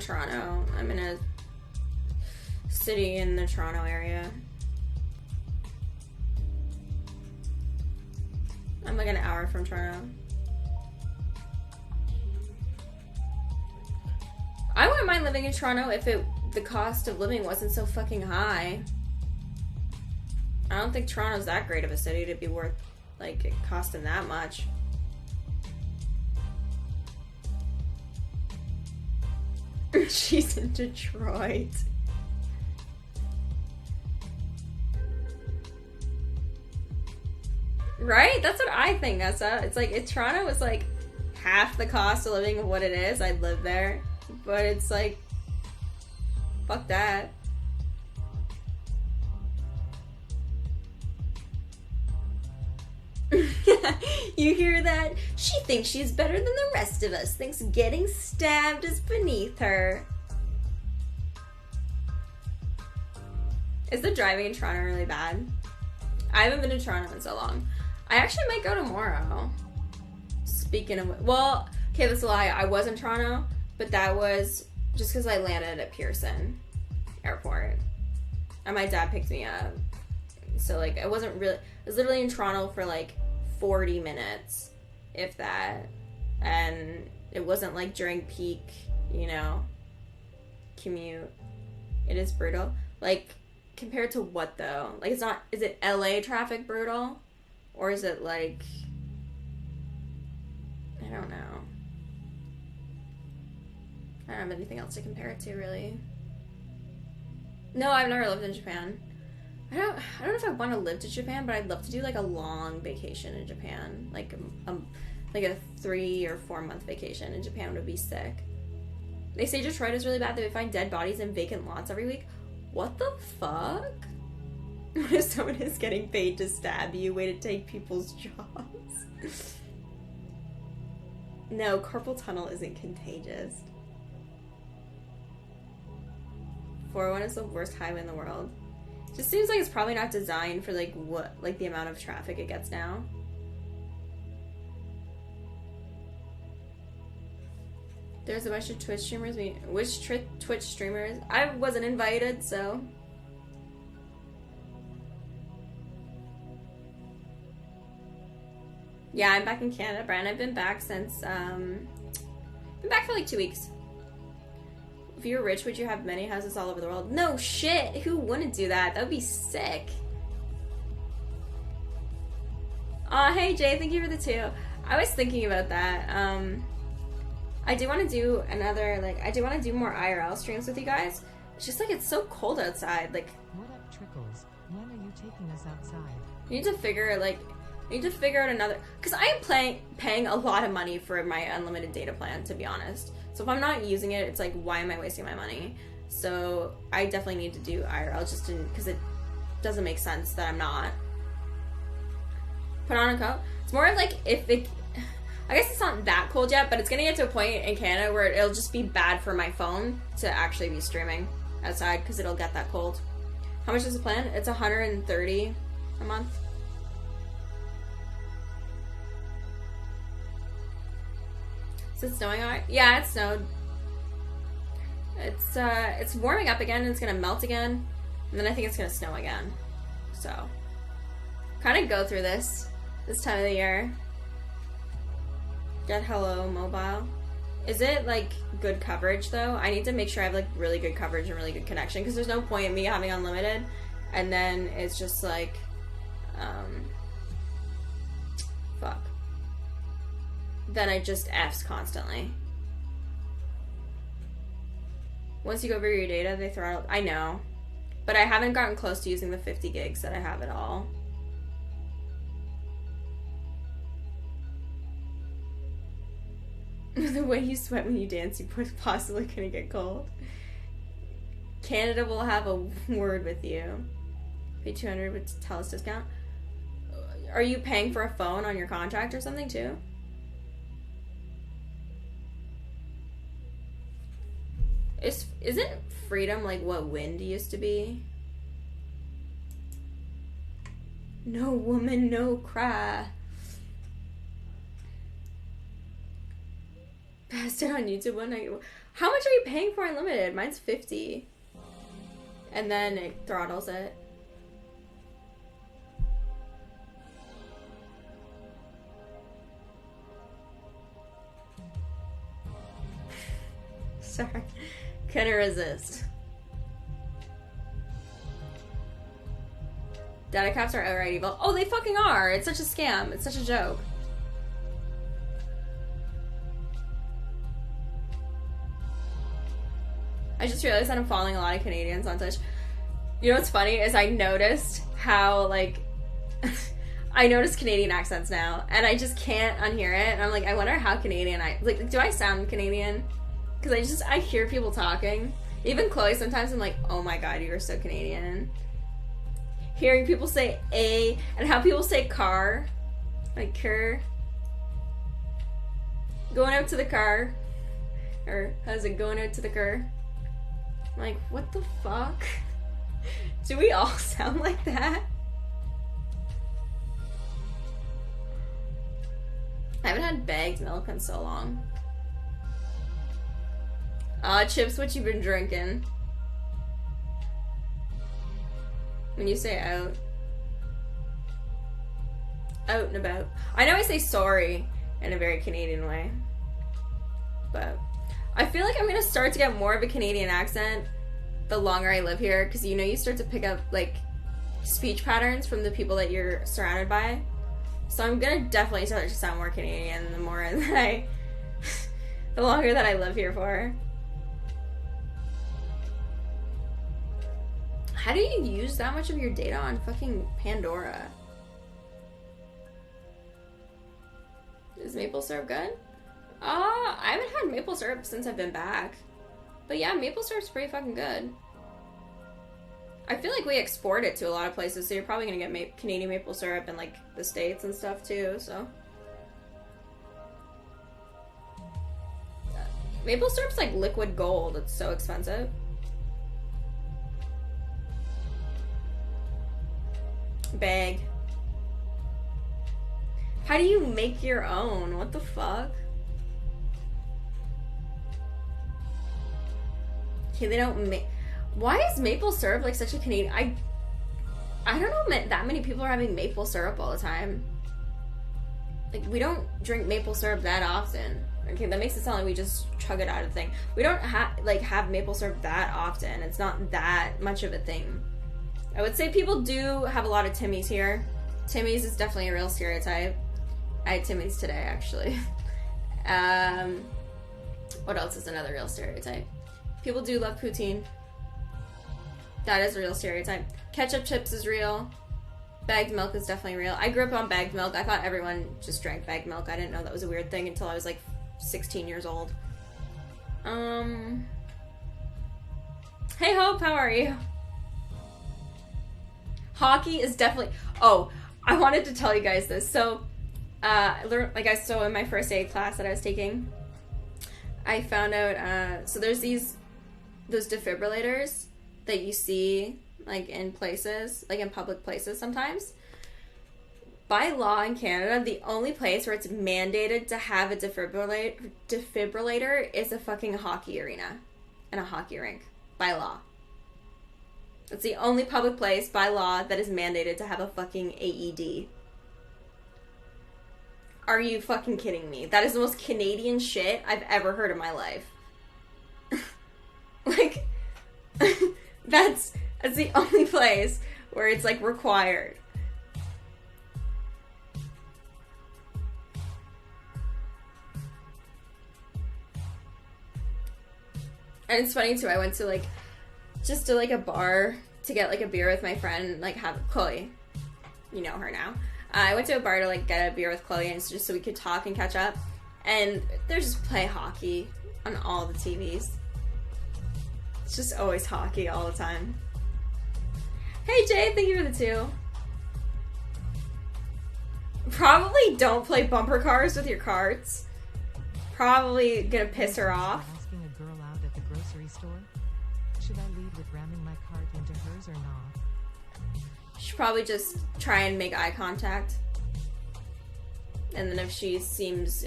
Toronto. I'm in a city in the Toronto area. I'm like an hour from Toronto. I wouldn't mind living in Toronto if the cost of living wasn't so fucking high. I don't think Toronto's that great of a city to be worth, like, it costing that much. She's in Detroit. Right? That's what I think, Essa. It's like, if Toronto was like half the cost of living of what it is, I'd live there. But it's like, fuck that. You hear that? She thinks she's better than the rest of us. Thinks getting stabbed is beneath her. Is the driving in Toronto really bad? I haven't been to Toronto in so long. I actually might go tomorrow. Speaking of... Well, okay, that's a lie. I was in Toronto, but that was just because I landed at Pearson Airport. And my dad picked me up. So, like, I wasn't really... I was literally in Toronto for, like, 40 minutes, if that. And it wasn't, like, during peak, you know, commute. It is brutal. Like, compared to what, though? Like, it's not... Is it LA traffic brutal? Or is it, like... I don't know. I don't have anything else to compare it to, really. No, I've never lived in Japan. I don't know if I want to live to Japan, but I'd love to do, like, a long vacation in Japan. Like a 3 or 4 month vacation in Japan would be sick. They say Detroit is really bad. They find dead bodies in vacant lots every week. What the fuck? What if someone is getting paid to stab you? Way to take people's jobs. No, carpal tunnel isn't contagious. 401 is the worst highway in the world. Just seems like it's probably not designed for, like, what, like, the amount of traffic it gets now. There's a bunch of Twitch streamers. Which Twitch streamers? I wasn't invited, so... Yeah, I'm back in Canada, Brian. I've been back since, been back for, like, 2 weeks. If you were rich, would you have many houses all over the world? No shit! Who wouldn't do that? That would be sick. Aw, hey Jay, thank you for the 2. I was thinking about that. I do want to do another, like, I do want to do more IRL streams with you guys. It's just, like, it's so cold outside. Like, what up, Trickles? When are you taking us outside? You need to figure, like, I need to figure out another... Because I am paying a lot of money for my unlimited data plan, to be honest. So if I'm not using it, it's like, why am I wasting my money? So I definitely need to do IRL just because it doesn't make sense that I'm not. Put on a coat. It's more of like if it... I guess it's not that cold yet, but it's going to get to a point in Canada where it'll just be bad for my phone to actually be streaming outside because it'll get that cold. How much is the plan? It's $130 a month. Is it snowing alright? Yeah, it snowed. It's warming up again and it's gonna melt again. And then I think it's gonna snow again. So kind of go through this time of the year. Get Hello Mobile. Is it like good coverage though? I need to make sure I have like really good coverage and really good connection because there's no point in me having unlimited and then it's just like fuck. Then I just F's constantly. Once you go over your data, they throw out... I know. But I haven't gotten close to using the 50 gigs that I have at all. The way you sweat when you dance, you possibly gonna get cold. Canada will have a word with you. Pay $200 with TELUS discount. Are you paying for a phone on your contract or something too? Isn't freedom like what wind used to be? No woman, no cry. Passed it on YouTube one night. How much are you paying for unlimited? Mine's 50. And then it throttles it. Sorry. Couldn't resist. Data caps are outright evil. Oh, they fucking are. It's such a scam. It's such a joke. I just realized that I'm following a lot of Canadians on Twitch. You know what's funny is I noticed how, like, I notice Canadian accents now, and I just can't unhear it. And I'm like, I wonder how Canadian do I sound Canadian? Because I hear people talking. Even Chloe, sometimes I'm like, oh my god, you are so Canadian. Hearing people say a, and how people say car. Like, cur. Going out to the car. Or, how's it going out to the car? I'm like, what the fuck? Do we all sound like that? I haven't had bagged milk in so long. Chips, what you been drinking? When you say out. Out and about. I know I say sorry in a very Canadian way. But I feel like I'm gonna start to get more of a Canadian accent the longer I live here, because you know you start to pick up like speech patterns from the people that you're surrounded by. So I'm gonna definitely start to sound more Canadian the more that the longer that I live here for. How do you use that much of your data on fucking Pandora? Is maple syrup good? I haven't had maple syrup since I've been back. But yeah, maple syrup's pretty fucking good. I feel like we export it to a lot of places, so you're probably gonna get Canadian maple syrup in like the States and stuff too, so. Maple syrup's like liquid gold, it's so expensive. Bag. How do you make your own? What the fuck? Okay, they don't make. Why is maple syrup like such a Canadian? I don't know that many people are having maple syrup all the time. Like, we don't drink maple syrup that often. Okay, that makes it sound like we just chug it out of the thing. We don't have maple syrup that often. It's not that much of a thing. I would say people do have a lot of Timmy's here. Timmy's is definitely a real stereotype. I had Timmy's today, actually. What else is another real stereotype? People do love poutine. That is a real stereotype. Ketchup chips is real. Bagged milk is definitely real. I grew up on bagged milk. I thought everyone just drank bagged milk. I didn't know that was a weird thing until I was like 16 years old. Hey Hope, how are you? Hockey is definitely... Oh, I wanted to tell you guys this. So, I learned, so in my first aid class that I was taking, I found out, so there's those defibrillators that you see, like, in places, like in public places sometimes. By law in Canada, the only place where it's mandated to have a defibrillator is a fucking hockey arena and a hockey rink. By law. It's the only public place by law that is mandated to have a fucking AED. Are you fucking kidding me? That is the most Canadian shit I've ever heard in my life. Like, that's the only place where it's, like, required. And it's funny, too, I went to, like, just to, like, a bar to get, like, a beer with my friend, like, have Chloe. You know her now. I went to a bar to, like, get a beer with Chloe, and it's just so we could talk and catch up. And there's just play hockey on all the TVs. It's just always hockey all the time. Hey, Jay, thank you for the 2. Probably don't play bumper cars with your carts. Probably gonna piss her off. Asking a girl out at the grocery store? Should I lead with ramming my cart into hers or not? Should probably just try and make eye contact. And then if she seems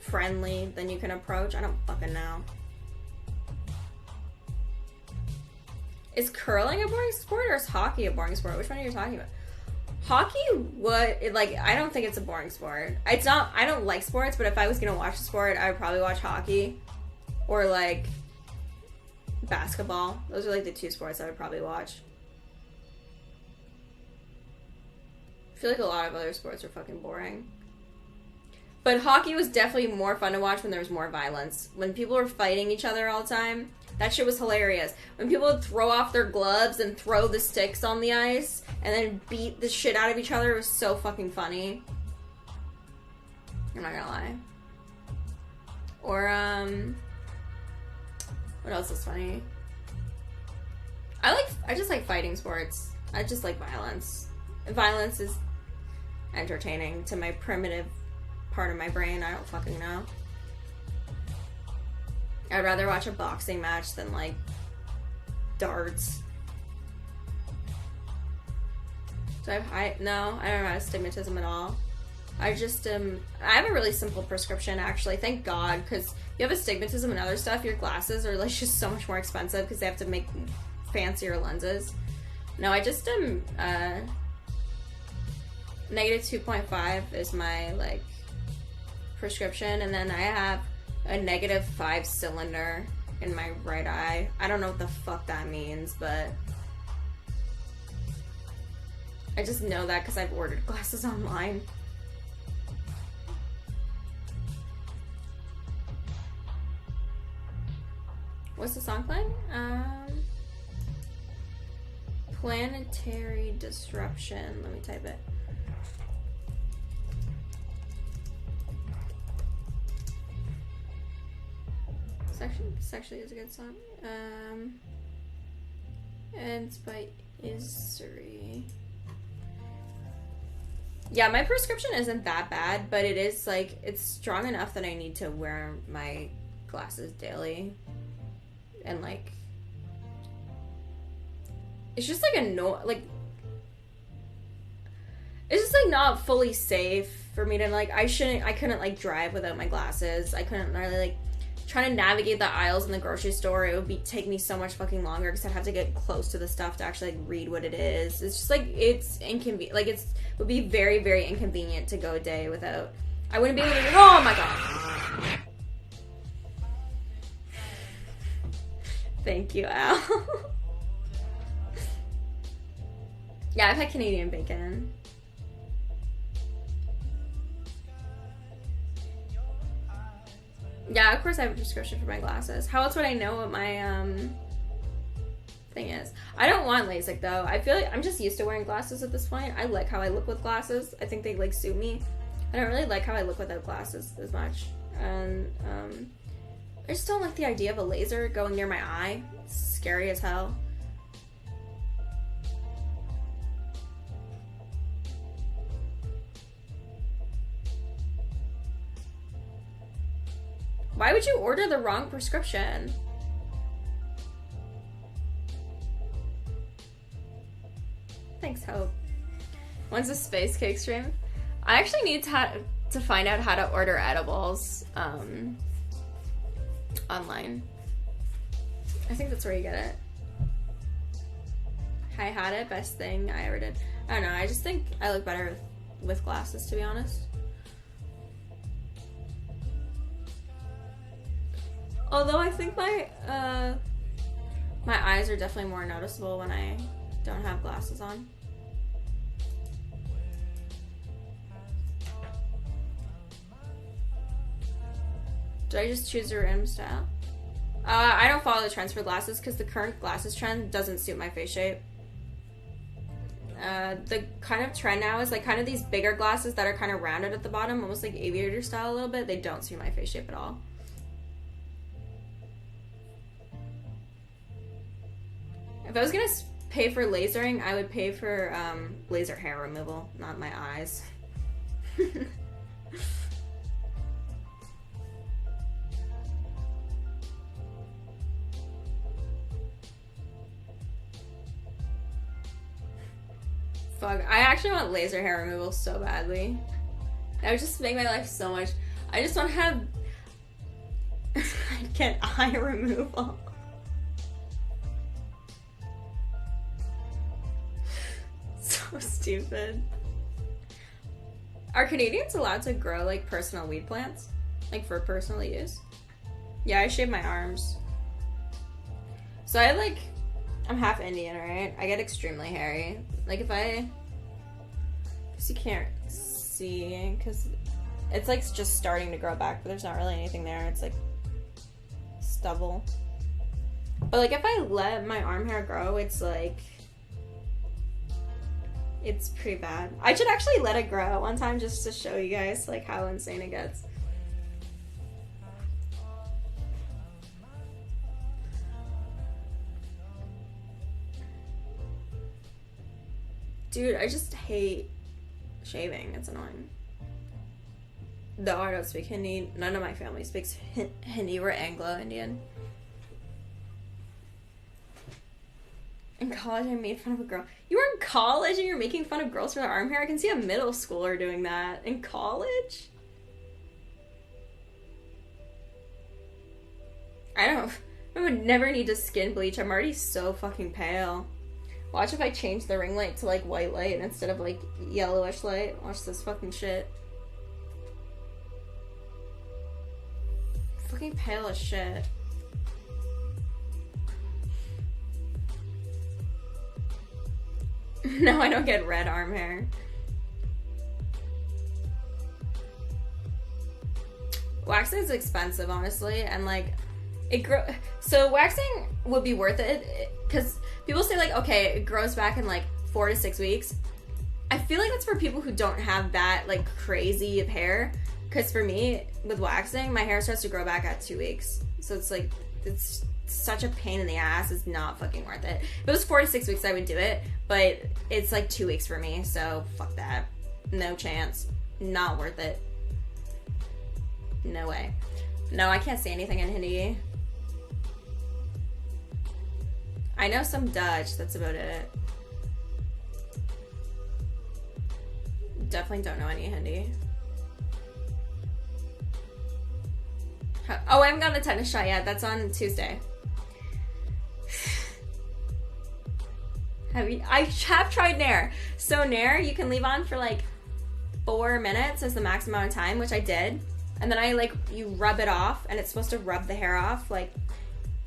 friendly than you can approach. I don't fucking know. Is curling a boring sport or is hockey a boring sport? Which one are you talking about? Hockey, I don't think it's a boring sport. It's not, I don't like sports, but if I was gonna watch a sport, I would probably watch hockey. Or, like, basketball. Those are, like, the two sports I would probably watch. I feel like a lot of other sports are fucking boring. But hockey was definitely more fun to watch when there was more violence. When people were fighting each other all the time, that shit was hilarious. When people would throw off their gloves and throw the sticks on the ice and then beat the shit out of each other, it was so fucking funny. I'm not gonna lie. Or, what else is funny? I just like fighting sports. I just like violence. Violence is entertaining to my primitive part of my brain. I don't fucking know. I'd rather watch a boxing match than, like, darts. Do I have no, I don't have astigmatism at all. I just I have a really simple prescription, actually. Thank God, because you have astigmatism and other stuff, your glasses are, like, just so much more expensive because they have to make fancier lenses. No, I just negative 2.5 is my, like, prescription, and then I have a negative 5 cylinder in my right eye. I don't know what the fuck that means, but I just know that because I've ordered glasses online. What's the song playing? Planetary Disruption. Let me type it. Sexually is a good song. And it's by Isuri. Yeah, my prescription isn't that bad, but it is, like, it's strong enough that I need to wear my glasses daily. And, like, it's just, like, it's just, like, not fully safe for me to, like, I couldn't, like, drive without my glasses. I couldn't really, like, trying to navigate the aisles in the grocery store. It would take me so much fucking longer because I'd have to get close to the stuff to actually, like, read what it is. It's just, like, it's inconvenient. Like, it would be very, very inconvenient to go a day without. I wouldn't be able to. Oh my god. Thank you, Al. Yeah, I've had Canadian bacon. Yeah, of course I have a prescription for my glasses. How else would I know what my thing is? I don't want LASIK though. I feel like I'm just used to wearing glasses at this point. I like how I look with glasses. I think they, like, suit me. I don't really like how I look without glasses as much. And I just don't like the idea of a laser going near my eye. It's scary as hell. Why would you order the wrong prescription? Thanks, Hope. When's the space cake stream? I actually need to find out how to order edibles online. I think that's where you get it. I had it, best thing I ever did. I don't know, I just think I look better with glasses, to be honest. Although I think my eyes are definitely more noticeable when I don't have glasses on. Did I just choose a random style? I don't follow the trends for glasses because the current glasses trend doesn't suit my face shape. The kind of trend now is, like, kind of these bigger glasses that are kind of rounded at the bottom, almost like aviator style a little bit. They don't suit my face shape at all. If I was gonna pay for lasering, I would pay for laser hair removal, not my eyes. Fuck, I actually want laser hair removal so badly. That would just make my life so much. I just want to have get eye removal. So stupid. Are Canadians allowed to grow like personal weed plants? Like for personal use? Yeah, I shave my arms. So I'm half Indian, right? I get extremely hairy. Like if I... Because you can't see, because it's like just starting to grow back, but there's not really anything there. It's like stubble. But like if I let my arm hair grow, it's like... It's pretty bad. I should actually let it grow one time just to show you guys like how insane it gets. Dude, I just hate shaving. It's annoying. Though I don't speak Hindi. None of my family speaks Hindi. We're Anglo-Indian. In college, I made fun of a girl. You were in college and you're making fun of girls for their arm hair? I can see a middle schooler doing that. In college? I would never need to skin bleach. I'm already so fucking pale. Watch if I change the ring light to like white light instead of like yellowish light. Watch this fucking shit. Fucking pale as shit. No, I don't get red arm hair. Waxing is expensive, honestly, and like so waxing would be worth it because people say like, okay, it grows back in like 4 to 6 weeks. I feel like that's for people who don't have that like crazy of hair, because for me with waxing, my hair starts to grow back at 2 weeks. So it's like, it's such a pain in the ass. It's not fucking worth it. If it was 4 to 6 weeks, I would do it, but it's like 2 weeks for me, so fuck that. No chance. Not worth it. No way. No, I can't say anything in Hindi. I know some Dutch, that's about it. Definitely don't know any Hindi. Oh, I haven't gotten the tetanus shot yet. That's on Tuesday. I have tried Nair. So Nair, you can leave on for like 4 minutes as the max amount of time, which I did. And then you rub it off, and it's supposed to rub the hair off, like,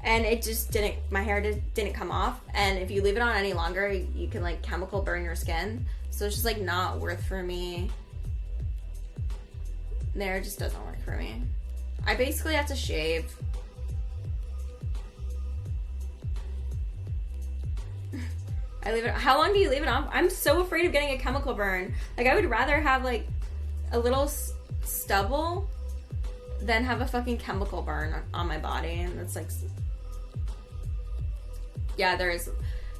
and it just didn't, my hair didn't come off. And if you leave it on any longer, you can like chemical burn your skin. So it's just like not worth for me. Nair just doesn't work for me. I basically have to shave. I leave it. How long do you leave it on? I'm so afraid of getting a chemical burn. Like, I would rather have like a little stubble than have a fucking chemical burn on my body. And it's like, yeah, there is.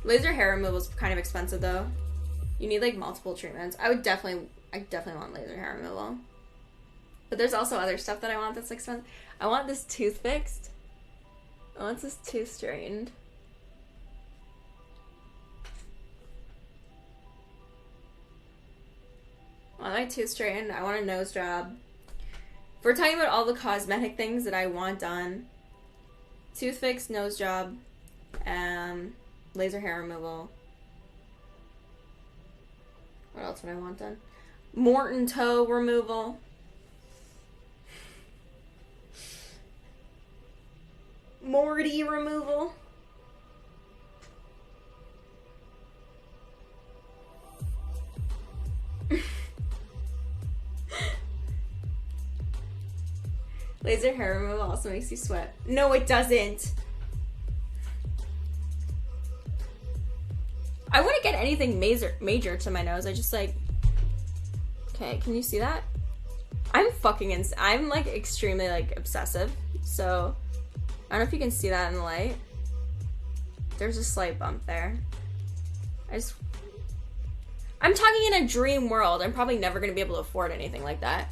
Laser hair removal is kind of expensive though. You need like multiple treatments. I definitely want laser hair removal. But there's also other stuff that I want that's expensive. I want this tooth fixed. I want this tooth straightened. I want my tooth straightened. I want a nose job. If we're talking about all the cosmetic things that I want done, tooth fix, nose job, laser hair removal. What else would I want done? Morton toe removal. Morty removal. Laser hair removal also makes you sweat. No, it doesn't. I wouldn't get anything major to my nose. I just like... Okay, can you see that? I'm like extremely like obsessive. So, I don't know if you can see that in the light. There's a slight bump there. I'm talking in a dream world. I'm probably never going to be able to afford anything like that.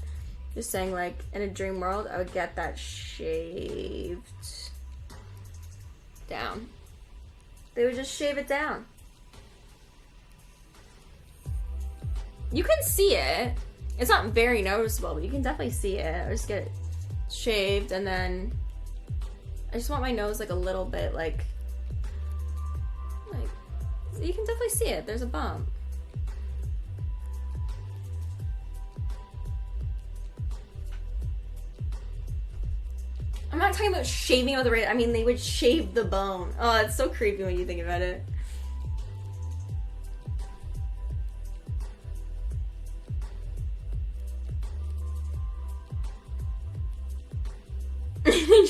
Just saying, like, in a dream world, I would get that shaved down. They would just shave it down. You can see it. It's not very noticeable, but you can definitely see it. I just get it shaved and then I just want my nose like a little bit like you can definitely see it. There's a bump. I'm not talking about shaving with a razor. I mean, they would shave the bone. Oh, it's so creepy when you think about it.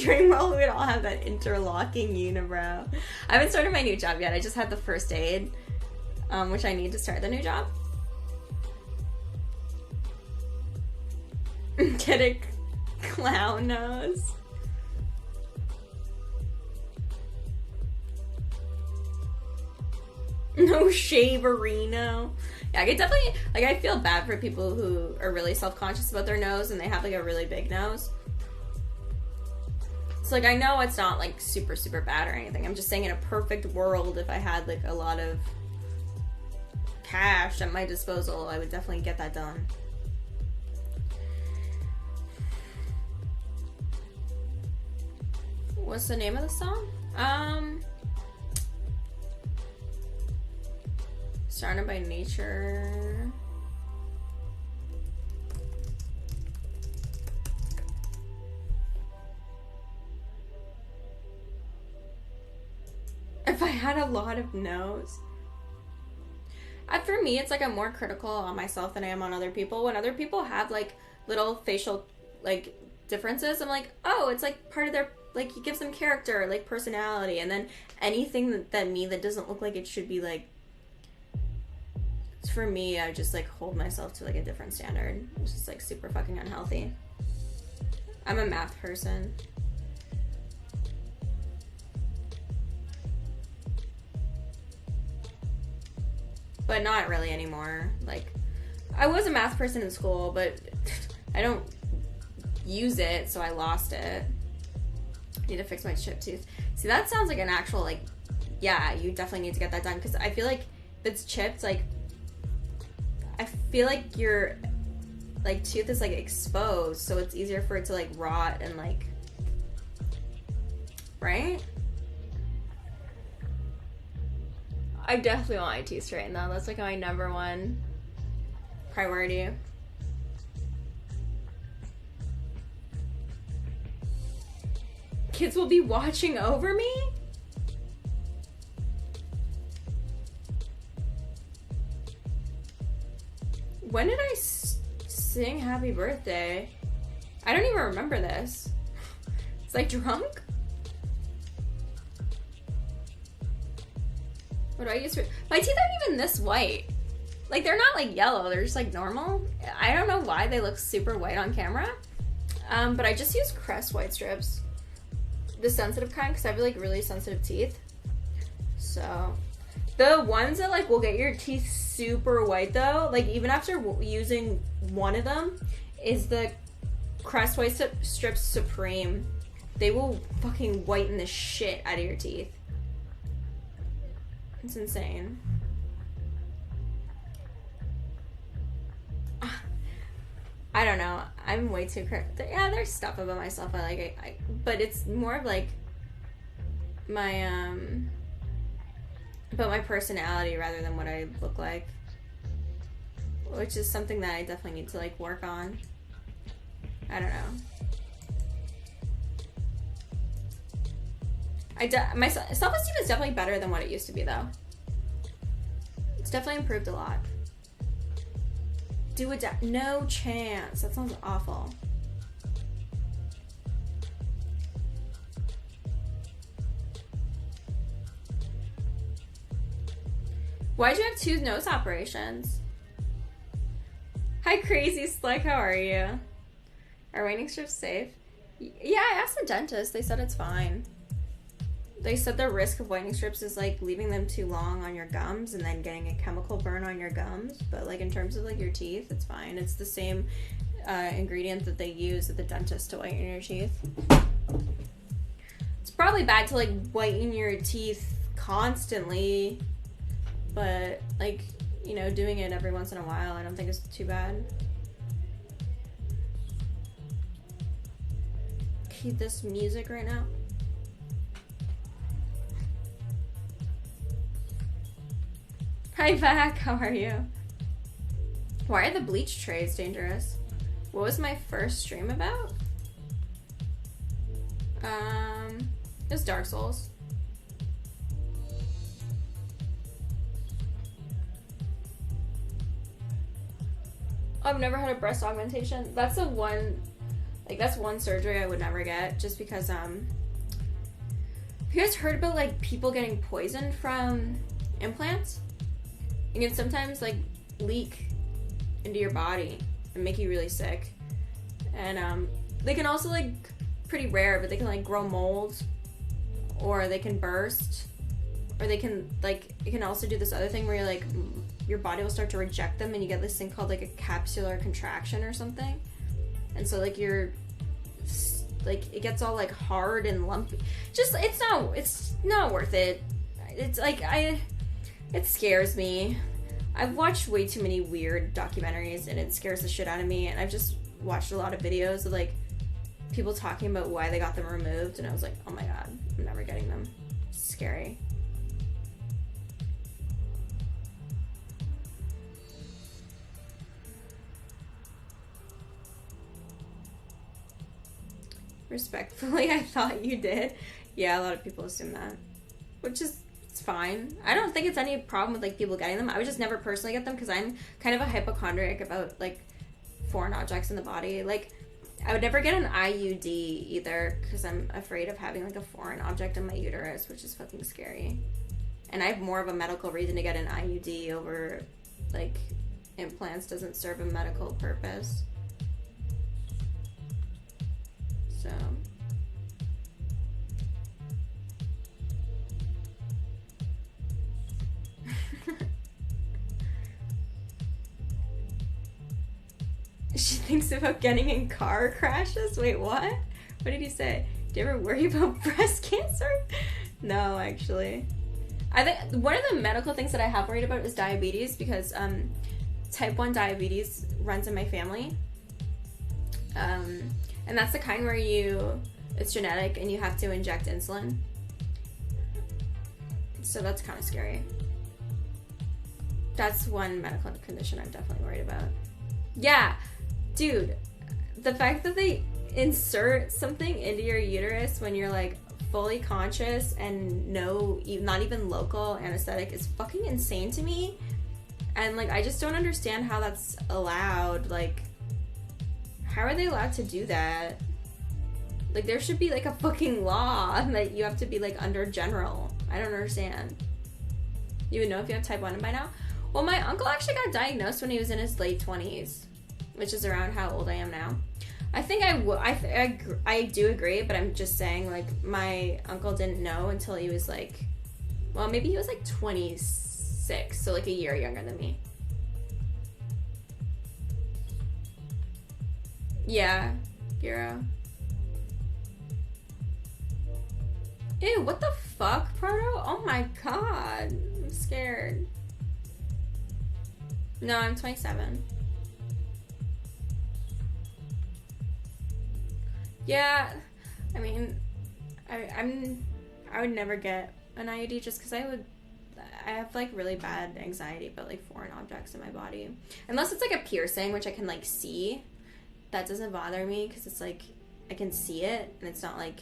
Dream world, we would all have that interlocking unibrow. I haven't started my new job yet. I just had the first aid, which I need to start the new job. Get a clown nose. No shaverino. Yeah, I could definitely, like, I feel bad for people who are really self-conscious about their nose and they have like a really big nose. So like, I know it's not like super, super bad or anything. I'm just saying in a perfect world, if I had like a lot of cash at my disposal, I would definitely get that done. What's the name of the song? Surrounded by Nature. If I had a lot of no's. For me, it's like I'm more critical on myself than I am on other people. When other people have like little facial like differences, I'm like, oh, it's like part of their, like, it gives them character, like personality. And then anything that doesn't look like it should be like, for me, I just like hold myself to like a different standard. It's just like super fucking unhealthy. I'm a math person. But not really anymore. Like, I was a math person in school, but I don't use it, so I lost it. I need to fix my chipped tooth. See, that sounds like an actual, like, yeah, you definitely need to get that done, because I feel like if it's chipped, like, I feel like your, like, tooth is, like, exposed, so it's easier for it to, like, rot and, like, right? I definitely want my teeth straightened, though. That's, like, my number one priority. Kids will be watching over me? When did I sing Happy Birthday? I don't even remember this. Was I drunk? What do I use for... My teeth aren't even this white. Like, they're not, like, yellow. They're just, like, normal. I don't know why they look super white on camera. But I just use Crest white strips. The sensitive kind, because I have, like, really sensitive teeth. So... The ones that, like, will get your teeth super white, though, like, even after using one of them, is the Crest White Strips Supreme. They will fucking whiten the shit out of your teeth. It's insane. I don't know. I'm way too... Yeah, there's stuff about myself I like. But it's more of, like, my, about my personality rather than what I look like, which is something that I definitely need to, like, work on. I don't know. My self-esteem is definitely better than what it used to be, though. It's definitely improved a lot. Do a no chance. That sounds awful. Why'd you have 2 nose operations? Hi, Crazy Slick. How are you? Are whitening strips safe? Yeah, I asked the dentist. They said it's fine. They said the risk of whitening strips is, like, leaving them too long on your gums and then getting a chemical burn on your gums. But, like, in terms of, like, your teeth, it's fine. It's the same ingredient that they use at the dentist to whiten your teeth. It's probably bad to, like, whiten your teeth constantly. But, like, you know, doing it every once in a while, I don't think it's too bad. Keep this music right now. Hi, back. How are you? Why are the bleach trays dangerous? What was my first stream about? It was Dark Souls. I've never had a breast augmentation. That's the one, like, that's one surgery I would never get, just because, have you guys heard about, like, people getting poisoned from implants? It can sometimes, like, leak into your body and make you really sick. And, they can also, like, pretty rare, but they can, like, grow mold, or they can burst, or they can, like, it can also do this other thing where you're, like, your body will start to reject them and you get this thing called, like, a capsular contraction or something. And so, like, you're, like, it gets all, like, hard and lumpy. Just, it's not worth it. It's, like, it scares me. I've watched way too many weird documentaries and it scares the shit out of me, and I've just watched a lot of videos of, like, people talking about why they got them removed, and I was like, oh my god, I'm never getting them. It's scary. Respectfully, I thought you did. Yeah, a lot of people assume that. Which is, it's fine. I don't think it's any problem with, like, people getting them. I would just never personally get them because I'm kind of a hypochondriac about, like, foreign objects in the body. Like, I would never get an IUD either because I'm afraid of having, like, a foreign object in my uterus, which is fucking scary. And I have more of a medical reason to get an IUD over, like, implants doesn't serve a medical purpose. So... She thinks about getting in car crashes? Wait, what? What did he say? Do you ever worry about breast cancer? No, actually. I think one of the medical things that I have worried about is diabetes, because type 1 diabetes runs in my family. And that's the kind where it's genetic and you have to inject insulin. So that's kind of scary. That's one medical condition I'm definitely worried about. Yeah, dude, the fact that they insert something into your uterus when you're, like, fully conscious and not even local anesthetic is fucking insane to me. And, like, I just don't understand how that's allowed. Like, how are they allowed to do that? Like, there should be, like, a fucking law that you have to be, like, under general. I don't understand. You would know if you have type 1 by now? Well, my uncle actually got diagnosed when he was in his late 20s, which is around how old I am now. I think I do agree, but I'm just saying, like, my uncle didn't know until he was, like, well, maybe he was, like, 26, so, like, a year younger than me. Yeah, Giro. Ew, what the fuck, Proto? Oh my god, I'm scared. No, I'm 27. Yeah, I mean, I would never get an IUD just because I have, like, really bad anxiety about, like, foreign objects in my body. Unless it's, like, a piercing, which I can, like, see. That doesn't bother me because it's, like, I can see it and it's not, like,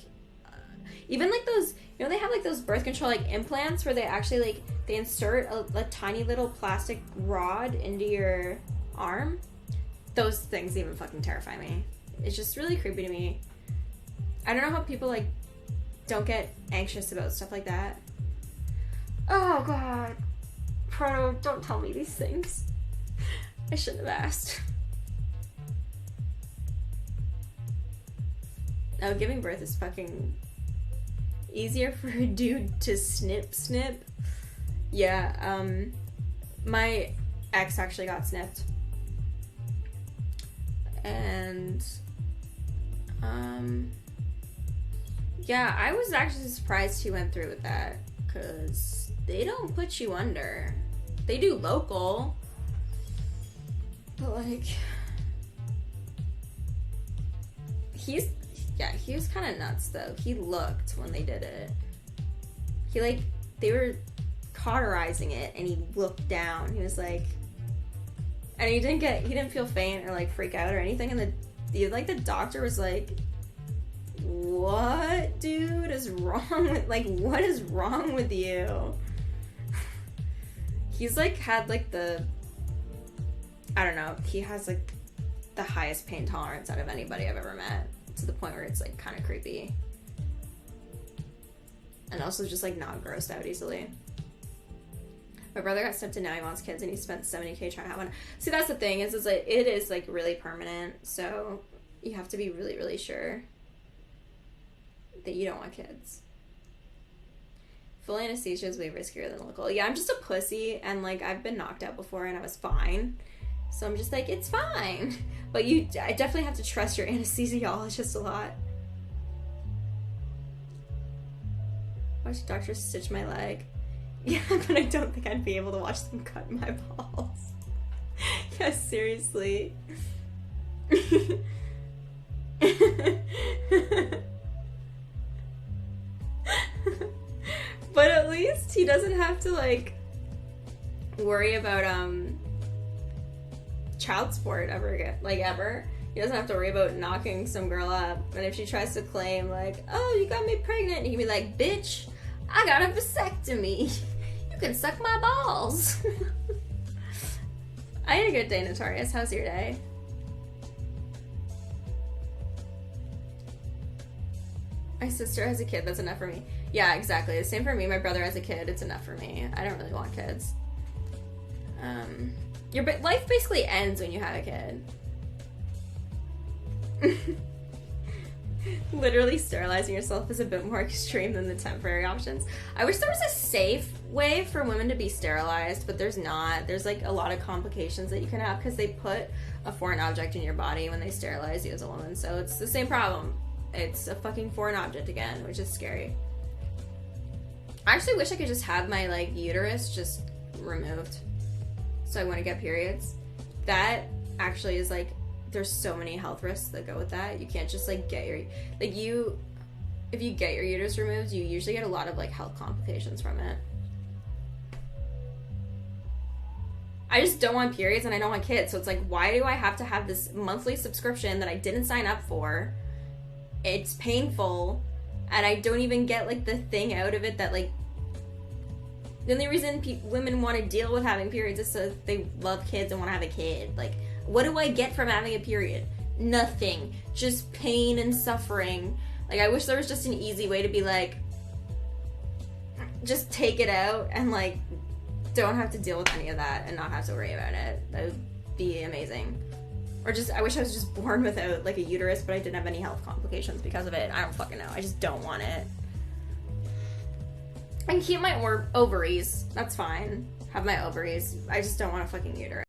even, like, those, you know, they have, like, those birth control, like, implants where they actually, like, they insert a tiny little plastic rod into your arm. Those things even fucking terrify me. It's just really creepy to me. I don't know how people, like, don't get anxious about stuff like that. Oh, God. Proto, don't tell me these things. I shouldn't have asked. Oh, giving birth is fucking easier for a dude to snip. Yeah, my ex actually got snipped. And, yeah, I was actually surprised he went through with that, because they don't put you under. They do local, but, like, he was kind of nuts, though. He looked when they did it. They were cauterizing it, and he looked down. He was like, and he didn't feel faint or like freak out or anything. And the doctor was like, what, dude, is wrong with, like, what is wrong with you? He's like had like I don't know, he has like the highest pain tolerance out of anybody I've ever met, to the point where it's like kind of creepy. And also just like not grossed out easily. My brother got stepped in, now he wants kids, and he spent $70K trying to have one. See, that's the thing, is like, it is like really permanent, so you have to be really, really sure that you don't want kids. Full anesthesia is way riskier than local. Yeah, I'm just a pussy, and like I've been knocked out before and I was fine. So I'm just like, it's fine. But I definitely have to trust your anesthesiologist a lot. Watch doctors stitch my leg. Yeah, but I don't think I'd be able to watch them cut my balls. Yeah, seriously. But at least he doesn't have to like worry about child support ever again. Like ever. He doesn't have to worry about knocking some girl up. And if she tries to claim like, oh, you got me pregnant, he can be like, bitch, I got a vasectomy. You can suck my balls. I had a good day, Notorious. How's your day? My sister has a kid, that's enough for me. Yeah, exactly. The same for me. My brother has a kid, it's enough for me. I don't really want kids. Your life basically ends when you have a kid. Literally sterilizing yourself is a bit more extreme than the temporary options. I wish there was a safe way for women to be sterilized, but there's not. There's like a lot of complications that you can have because they put a foreign object in your body when they sterilize you as a woman. So it's the same problem. It's a fucking foreign object again, which is scary. I actually wish I could just have my like uterus just removed so I wouldn't get periods. That actually is like, there's so many health risks that go with that. You can't just like get if you get your uterus removed, you usually get a lot of like health complications from it. I just don't want periods and I don't want kids, so it's like, why do I have to have this monthly subscription that I didn't sign up for? It's painful, and I don't even get like the thing out of it that like, the only reason women want to deal with having periods is so they love kids and want to have a kid. Like, what do I get from having a period? Nothing. Just pain and suffering. Like, I wish there was just an easy way to be like, just take it out and like, don't have to deal with any of that and not have to worry about it. That would be amazing. Or just, I wish I was just born without like a uterus, but I didn't have any health complications because of it. I don't fucking know. I just don't want it. I can keep my ovaries. That's fine. Have my ovaries. I just don't want a fucking uterus.